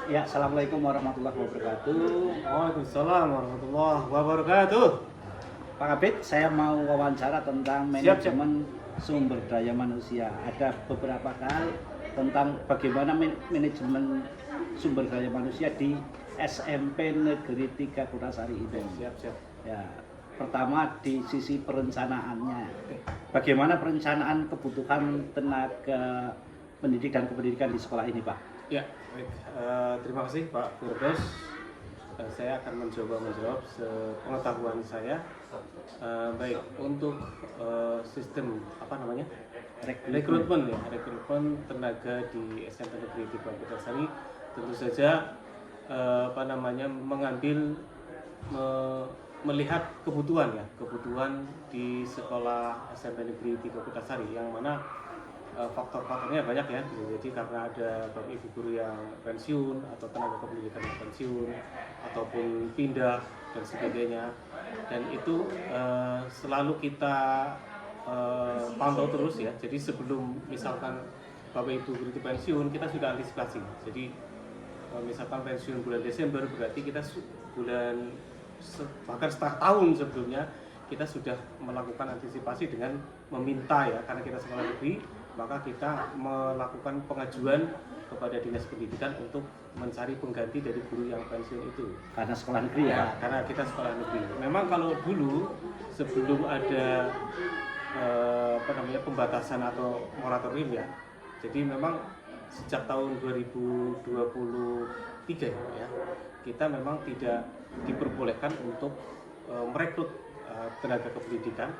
Ya, assalamualaikum warahmatullahi wabarakatuh. Waalaikumsalam warahmatullahi wabarakatuh. Pak Kabit, saya mau wawancara tentang Siap. manajemen sumber daya manusia. Ada beberapa hal tentang bagaimana manajemen sumber daya manusia di SMP Negeri 3 Kutasari ini. Siap. Ya, pertama di sisi perencanaannya. Bagaimana perencanaan kebutuhan tenaga pendidik dan kependidikan di sekolah ini, Pak? Ya, baik. Terima kasih Pak Firdaus. Saya akan mencoba menjawab sepengetahuan saya. Baik, untuk sistem rekrutmen tenaga di SMP Negeri 3 Kutasari tentu saja melihat kebutuhan di sekolah SMP Negeri 3 Kutasari, yang mana faktor-faktornya banyak ya. Jadi karena ada bapak ibu guru yang pensiun atau tenaga kependidikan yang pensiun ataupun pindah dan sebagainya, dan itu selalu kita pantau terus ya. Jadi sebelum misalkan bapak ibu guru itu pensiun, kita sudah antisipasi. Jadi misalkan pensiun bulan Desember, berarti kita bahkan setengah tahun sebelumnya kita sudah melakukan antisipasi dengan meminta ya, karena kita sekolah negeri, maka kita melakukan pengajuan kepada dinas pendidikan untuk mencari pengganti dari guru yang pensiun itu. Karena sekolah negeri ya? Karena kita sekolah negeri. Memang kalau dulu sebelum ada pembatasan atau moratorium ya, jadi memang sejak tahun 2023 ya, kita memang tidak diperbolehkan untuk merekrut tenaga kependidikan,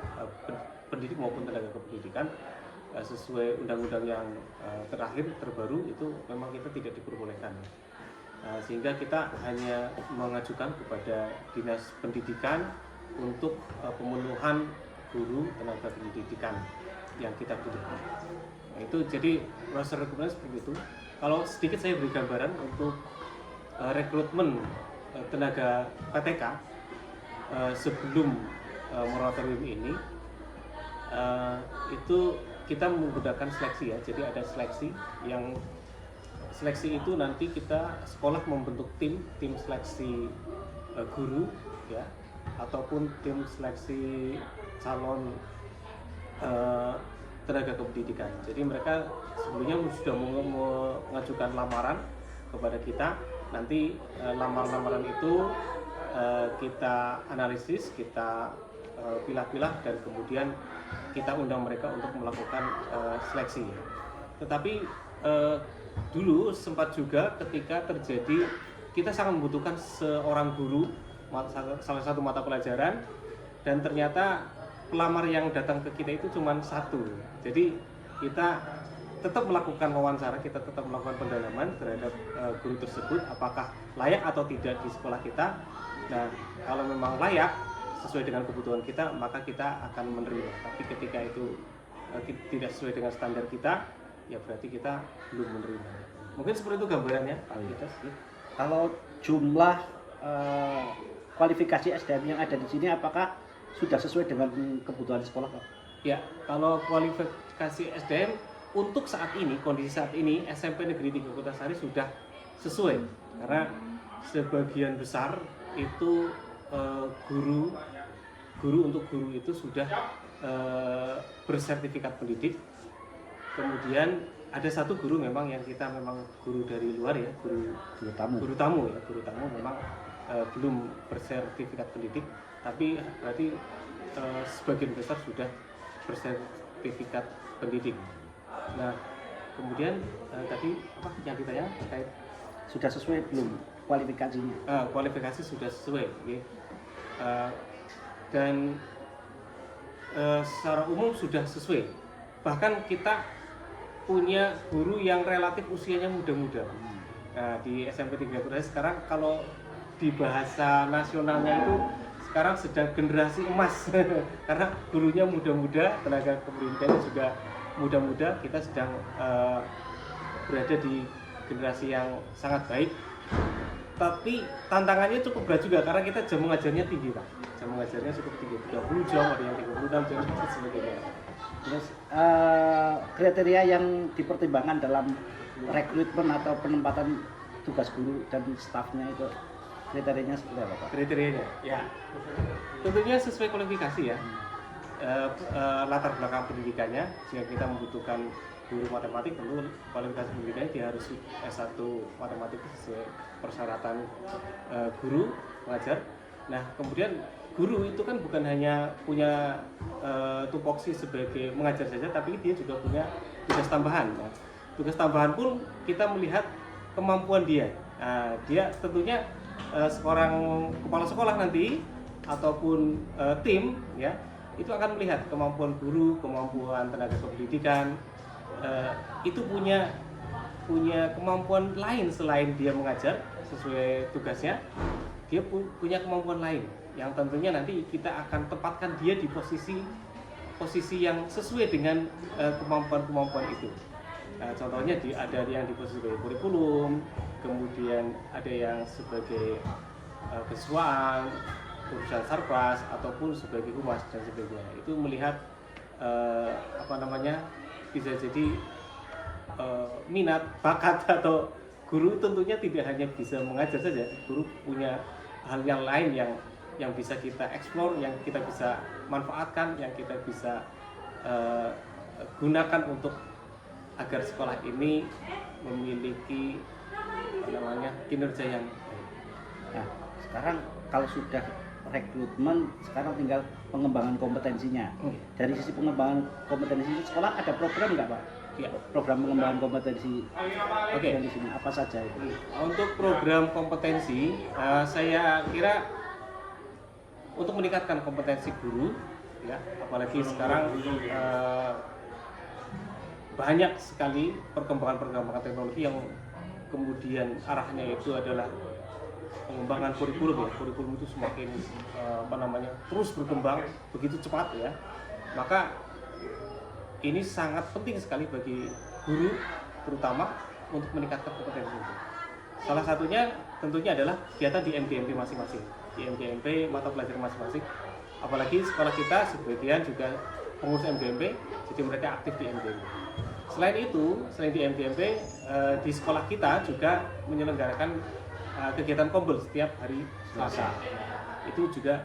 pendidik maupun tenaga kependidikan sesuai undang-undang yang terbaru itu, memang kita tidak diperbolehkan. Sehingga kita hanya mengajukan kepada dinas pendidikan untuk pemenuhan guru tenaga pendidikan yang kita butuhkan. Itu jadi proses rekrutmen seperti itu. Kalau sedikit saya beri gambaran untuk rekrutmen tenaga PTK sebelum moratorium ini, itu kita menggunakan seleksi ya. Jadi ada seleksi itu nanti kita sekolah membentuk tim seleksi guru ya, ataupun tim seleksi calon tenaga kependidikan. Jadi mereka sebelumnya sudah mengajukan lamaran kepada kita. Nanti lamaran itu kita analisis, kita pilah-pilah, dan kemudian kita undang mereka untuk melakukan seleksi. Tetapi dulu sempat juga ketika terjadi, kita sangat membutuhkan seorang guru salah satu mata pelajaran, dan ternyata pelamar yang datang ke kita itu cuma satu. Jadi kita tetap melakukan wawancara, kita tetap melakukan pendalaman terhadap guru tersebut, apakah layak atau tidak di sekolah kita. Nah, kalau memang layak sesuai dengan kebutuhan kita, maka kita akan menerima. Tapi ketika itu tidak sesuai dengan standar kita, ya berarti kita belum menerima. Mungkin seperti itu gambarannya, Pak Vitas. Kalau jumlah kualifikasi SDM yang ada di sini, apakah sudah sesuai dengan kebutuhan sekolah, Pak? Ya, kalau kualifikasi SDM untuk saat ini, kondisi saat ini, SMP Negeri 3 Kutasari sudah sesuai. Karena sebagian besar itu guru itu sudah bersertifikat pendidik. Kemudian ada satu guru memang yang kita memang guru dari luar ya, guru tamu memang belum bersertifikat pendidik, tapi berarti sebagian besar sudah bersertifikat pendidik. Nah, kemudian tadi apa yang ditanya terkait sudah sesuai belum kualifikasinya? Kualifikasi sudah sesuai, okay. Dan secara umum sudah sesuai. Bahkan kita punya guru yang relatif usianya muda-muda. Nah, di SMP 3 Kutasari sekarang kalau di bahasa nasionalnya itu sekarang sedang generasi emas karena gurunya muda-muda, tenaga kependidikannya juga muda-muda. Kita sedang berada di generasi yang sangat baik. Tapi tantangannya cukup berat juga karena kita jam mengajarnya tinggi, Pak. Jam mengajarnya cukup tinggi, 30 jam, ada yang 36 jam dan sebagainya. Terus kriteria yang dipertimbangkan dalam rekrutmen atau penempatan tugas guru dan stafnya itu kriterianya seperti apa Pak? Kriterianya, ya tentunya sesuai kualifikasi ya. Latar belakang pendidikannya, jika kita membutuhkan guru matematik, tentu kualifikasi pendidikannya dia harus S1 matematik sesuai persyaratan guru mengajar. Nah, kemudian guru itu kan bukan hanya punya tupoksi sebagai mengajar saja, tapi dia juga punya tugas tambahan. Nah, tugas tambahan pun kita melihat kemampuan dia. Nah, dia tentunya seorang kepala sekolah nanti ataupun tim ya, itu akan melihat kemampuan guru, kemampuan tenaga kependidikan, itu punya kemampuan lain selain dia mengajar sesuai tugasnya. Dia punya kemampuan lain yang tentunya nanti kita akan tempatkan dia di posisi yang sesuai dengan kemampuan itu. Contohnya ada yang di posisi sebagai kurikulum, kemudian ada yang sebagai kesiswaan, urusan sarpras ataupun sebagai humas dan sebagainya. Itu melihat bisa jadi minat, bakat atau guru tentunya tidak hanya bisa mengajar saja. Guru punya hal yang lain yang bisa kita eksplor, yang kita bisa manfaatkan, yang kita bisa gunakan untuk agar sekolah ini memiliki kinerja yang baik. Nah, sekarang kalau sudah rekrutmen, sekarang tinggal pengembangan kompetensinya. Dari sisi pengembangan kompetensi sekolah ada program nggak Pak? Ya. Program pengembangan kompetensi. Oke. Di sini apa saja itu? Untuk program kompetensi, saya kira untuk meningkatkan kompetensi guru, ya, apalagi sekarang banyak sekali perkembangan teknologi yang kemudian arahnya itu adalah pengembangan kurikulum ya. Kurikulum itu semakin terus berkembang begitu cepat ya. Maka ini sangat penting sekali bagi guru terutama untuk meningkatkan kompetensi itu. Salah satunya tentunya adalah kegiatan di MGMP masing-masing. Di MGMP mata pelajaran masing-masing. Apalagi sekolah kita sebagian juga pengurus MGMP, jadi mereka aktif di MGMP. Selain di MGMP, di sekolah kita juga menyelenggarakan kegiatan kompel setiap hari Selasa. Itu juga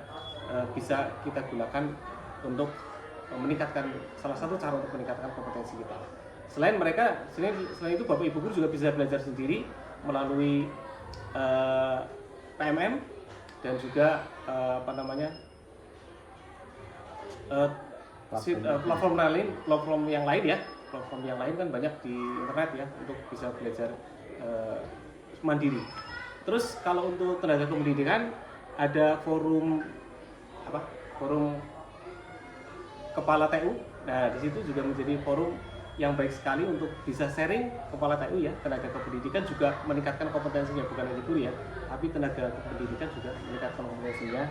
bisa kita gunakan untuk meningkatkan, salah satu cara untuk meningkatkan kompetensi kita. Selain itu Bapak Ibu guru juga bisa belajar sendiri melalui PMM dan juga platform yang lain ya. Platform yang lain kan banyak di internet ya untuk bisa belajar mandiri. Terus kalau untuk tenaga kependidikan ada forum kepala TU. Nah, di situ juga menjadi forum yang baik sekali untuk bisa sharing kepala TU ya. Tenaga kependidikan juga meningkatkan kompetensinya, bukan hanya guru ya, tapi tenaga kependidikan juga meningkatkan kompetensinya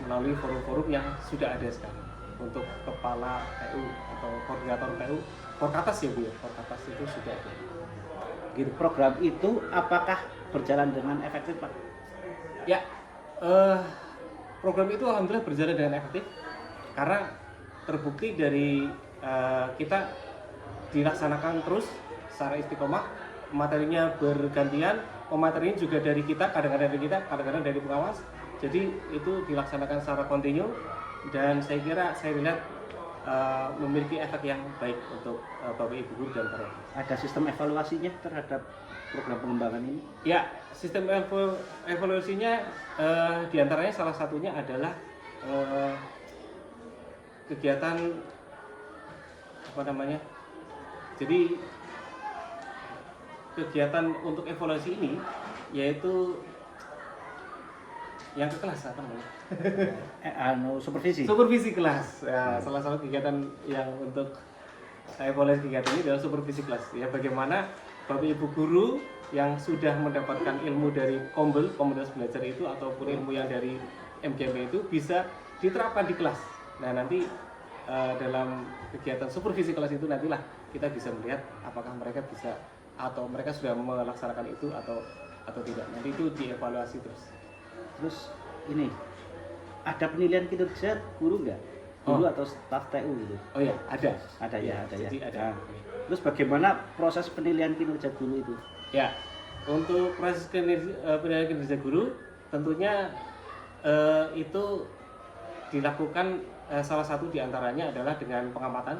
melalui forum-forum yang sudah ada sekarang. Untuk kepala TU atau koordinator TU, Forkatas ya Bu ya, Forkatas itu sudah ada. Gitu, program itu apakah berjalan dengan efektif Pak? Ya, program itu alhamdulillah berjalan dengan efektif karena terbukti dari kita dilaksanakan terus secara istiqomah, materinya bergantian, pematerinya juga dari kita, kadang-kadang dari pengawas. Jadi itu dilaksanakan secara kontinu dan saya lihat memiliki efek yang baik untuk Bapak Ibu guru dan para. Ada sistem evaluasinya terhadap program pengembangan ini? Ya, sistem evaluasinya diantaranya salah satunya adalah kegiatan Jadi kegiatan untuk evaluasi ini yaitu yang ke kelas supervisi kelas ya, salah satu kegiatan yang untuk evaluasi kegiatan ini adalah supervisi kelas ya, bagaimana Bapak Ibu guru yang sudah mendapatkan ilmu dari komunitas belajar itu ataupun ilmu yang dari MGMP itu bisa diterapkan di kelas. Nah, nanti dalam kegiatan supervisi kelas itu nantilah kita bisa melihat apakah mereka bisa atau mereka sudah melaksanakan itu atau tidak. Nanti itu dievaluasi Terus ini ada penilaian kinerja guru nggak? Guru atau staf TU gitu? Oh ya, ada. Ada ya. Jadi ada. Nah, terus bagaimana proses penilaian kinerja guru itu? Ya, Untuk proses penilaian kinerja guru tentunya itu dilakukan, salah satu diantaranya adalah dengan pengamatan.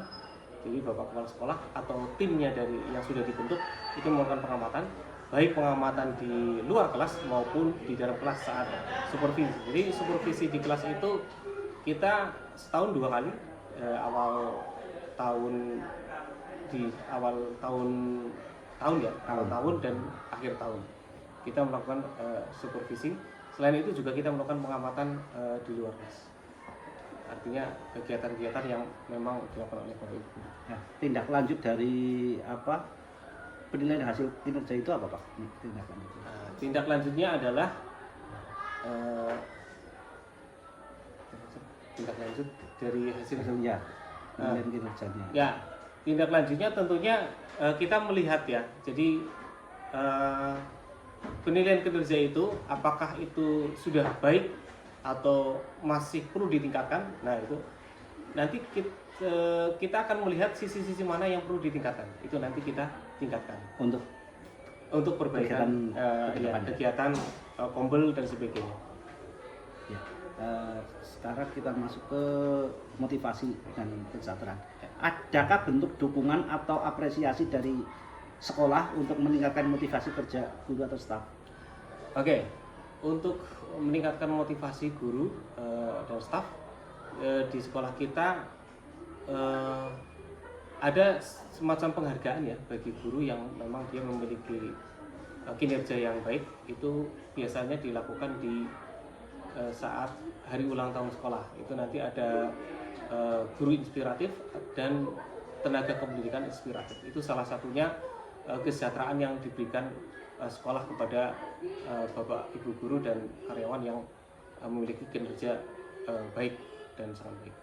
Jadi Bapak Kepala Sekolah atau timnya dari yang sudah dibentuk itu melakukan pengamatan, baik pengamatan di luar kelas maupun di dalam kelas saat supervisi. Jadi supervisi di kelas itu kita setahun 2 kali, awal tahun awal tahun dan akhir tahun kita melakukan supervisi. Selain itu juga kita melakukan pengamatan di luar kelas. Artinya kegiatan-kegiatan yang memang dilakukan oleh Bapak Ibu. Nah, tindak lanjut dari penilaian hasil kinerja itu apa Pak? Tindak lanjutnya adalah tindak lanjut dari hasilnya penilaian kinerjanya. Ya, tindak lanjutnya tentunya kita melihat ya. Jadi penilaian kinerja itu apakah itu sudah baik atau masih perlu ditingkatkan. Nah, itu nanti kita akan melihat sisi-sisi mana yang perlu ditingkatkan. Itu nanti kita tingkatkan untuk perbaikan kegiatan kombel dan sebagainya. Ya, sekarang kita masuk ke motivasi dan kesejahteraan. Adakah bentuk dukungan atau apresiasi dari sekolah untuk meningkatkan motivasi kerja guru atau staf? Oke, untuk meningkatkan motivasi guru dan staf di sekolah kita ada semacam penghargaan ya bagi guru yang memang dia memiliki kinerja yang baik. Itu biasanya dilakukan di saat hari ulang tahun sekolah. Itu nanti ada guru inspiratif dan tenaga kependidikan inspiratif. Itu salah satunya kesejahteraan yang diberikan sekolah kepada Bapak Ibu guru dan karyawan yang memiliki kinerja baik dan sangat baik.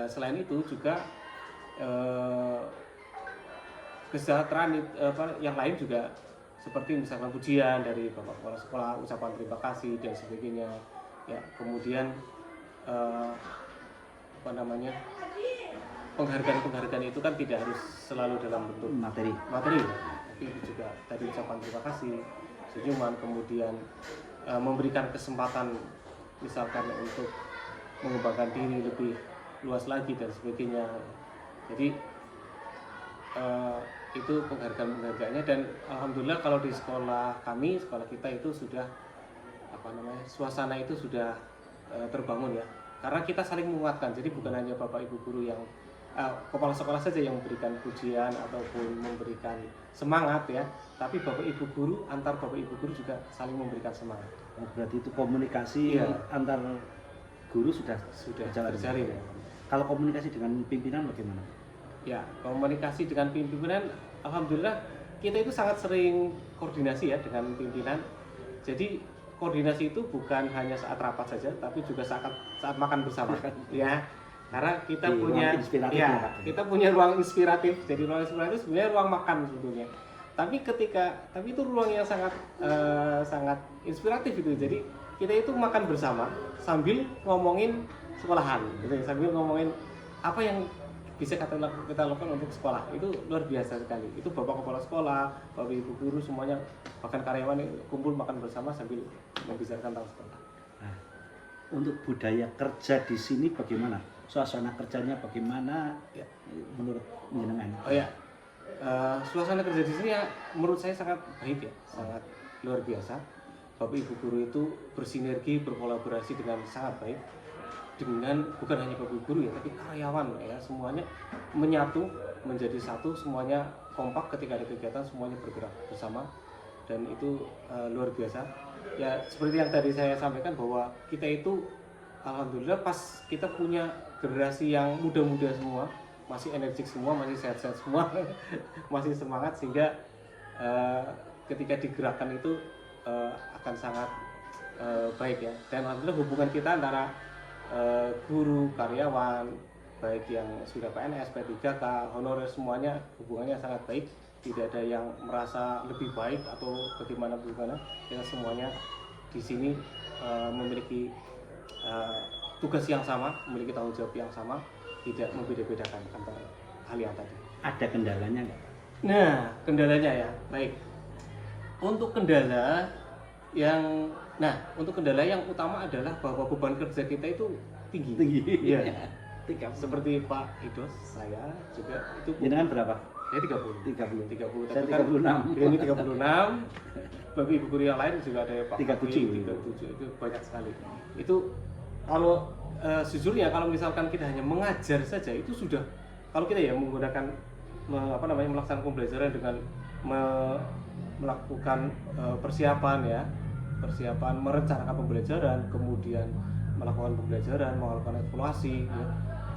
Selain itu juga kesejahteraan yang lain juga seperti misalkan pujian dari Bapak Kepala Sekolah, ucapan terima kasih dan sebagainya. Ya, kemudian penghargaan itu kan tidak harus selalu dalam bentuk materi, tapi juga tadi ucapan terima kasih, senyuman, kemudian memberikan kesempatan misalkan untuk mengembangkan diri lebih luas lagi dan sebagainya. Jadi itu penghargaannya, dan alhamdulillah kalau di sekolah kita itu sudah suasana itu sudah terbangun ya, karena kita saling menguatkan. Jadi bukan hanya Bapak Ibu guru yang kepala sekolah saja yang memberikan pujian ataupun memberikan semangat ya, tapi Bapak Ibu guru, antar Bapak Ibu guru juga saling memberikan semangat. Berarti itu komunikasi antar guru sudah terjalin ya. Kalau komunikasi dengan pimpinan bagaimana? Ya, komunikasi dengan pimpinan alhamdulillah kita itu sangat sering koordinasi ya dengan pimpinan. Jadi koordinasi itu bukan hanya saat rapat saja, tapi juga saat makan bersama ya. Karena kita punya ruang inspiratif. Jadi ruang inspiratif sebenarnya ruang makan sebetulnya. Tapi itu ruang yang sangat inspiratif itu. Jadi kita itu makan bersama sambil ngomongin sekolahan, gitu. Sambil ngomongin apa yang bisa kita lakukan untuk sekolah. Itu luar biasa sekali. Itu Bapak Kepala Sekolah, Bapak Ibu guru semuanya, bahkan karyawan kumpul makan bersama sambil membicarakan tentang sekolah. Nah, untuk budaya kerja di sini bagaimana? Suasana kerjanya bagaimana ya, menurut jenengan? Oh ya, suasana kerja di sini ya menurut saya sangat baik ya, sangat luar biasa. Bapak Ibu guru itu bersinergi, berkolaborasi dengan sangat baik dengan bukan hanya Bapak Ibu guru ya, tapi karyawan ya, semuanya menyatu menjadi satu, semuanya kompak ketika ada kegiatan, semuanya bergerak bersama, dan itu luar biasa. Ya seperti yang tadi saya sampaikan bahwa kita itu alhamdulillah pas kita punya generasi yang muda-muda semua, masih energik semua, masih sehat-sehat semua, masih semangat, sehingga ketika digerakkan itu akan sangat baik ya. Dan alhamdulillah hubungan kita antara guru, karyawan, baik yang sudah PNS, P3K, honorer, semuanya hubungannya sangat baik. Tidak ada yang merasa lebih baik atau bagaimana. Kita semuanya di sini memiliki tugas yang sama, memiliki tanggung jawab yang sama, tidak membeda-bedakan antara hal yang tadi. Ada kendalanya nggak? Nah, kendalanya ya, baik. Untuk kendala untuk kendala yang utama adalah bahwa beban kerja kita itu tinggi. Iya. 30. Seperti Pak Idos, saya juga itu Jenengan berapa? saya 30. 30. 30. Saya Tapi kan 36. ini 36. Bagi ibu guru yang lain juga ada Pak 37. 37 itu banyak sekali. Itu kalau sejujurnya kalau misalkan kita hanya mengajar saja itu sudah, kalau kita ya menggunakan melaksanakan pembelajaran dengan melakukan persiapan merencanakan pembelajaran, kemudian melakukan pembelajaran, melakukan evaluasi, ya,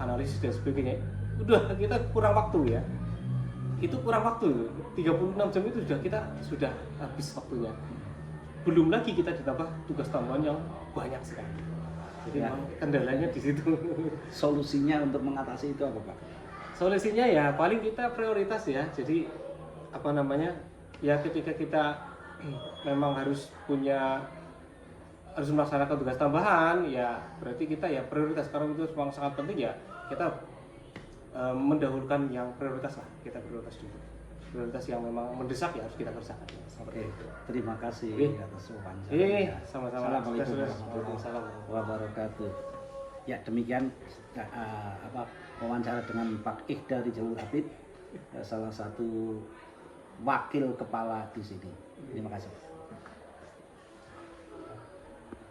analisis dan sebagainya. Udah kita kurang waktu ya. Itu kurang waktu. 36 jam itu sudah habis waktunya. Belum lagi kita ditambah tugas tambahan yang banyak sekali. Jadi Ya. kendalanya di situ. Solusinya untuk mengatasi itu apa, Pak? Solusinya ya paling kita prioritas ya. Jadi ya ketika kita memang harus melaksanakan tugas tambahan, ya berarti kita ya prioritas, karena itu memang sangat penting ya kita mendahulukan yang prioritas lah, kita prioritas dulu. Prioritas yang memang mendesak ya harus kita kerjakan. Oke, terima kasih atas wawancara. Sama-sama. Assalamualaikum Waalaikumsalam. warahmatullahi wabarakatuh. Ya demikian wawancara dengan Pak Iqdal Rijal Abid, salah satu wakil kepala di sini. Terima kasih.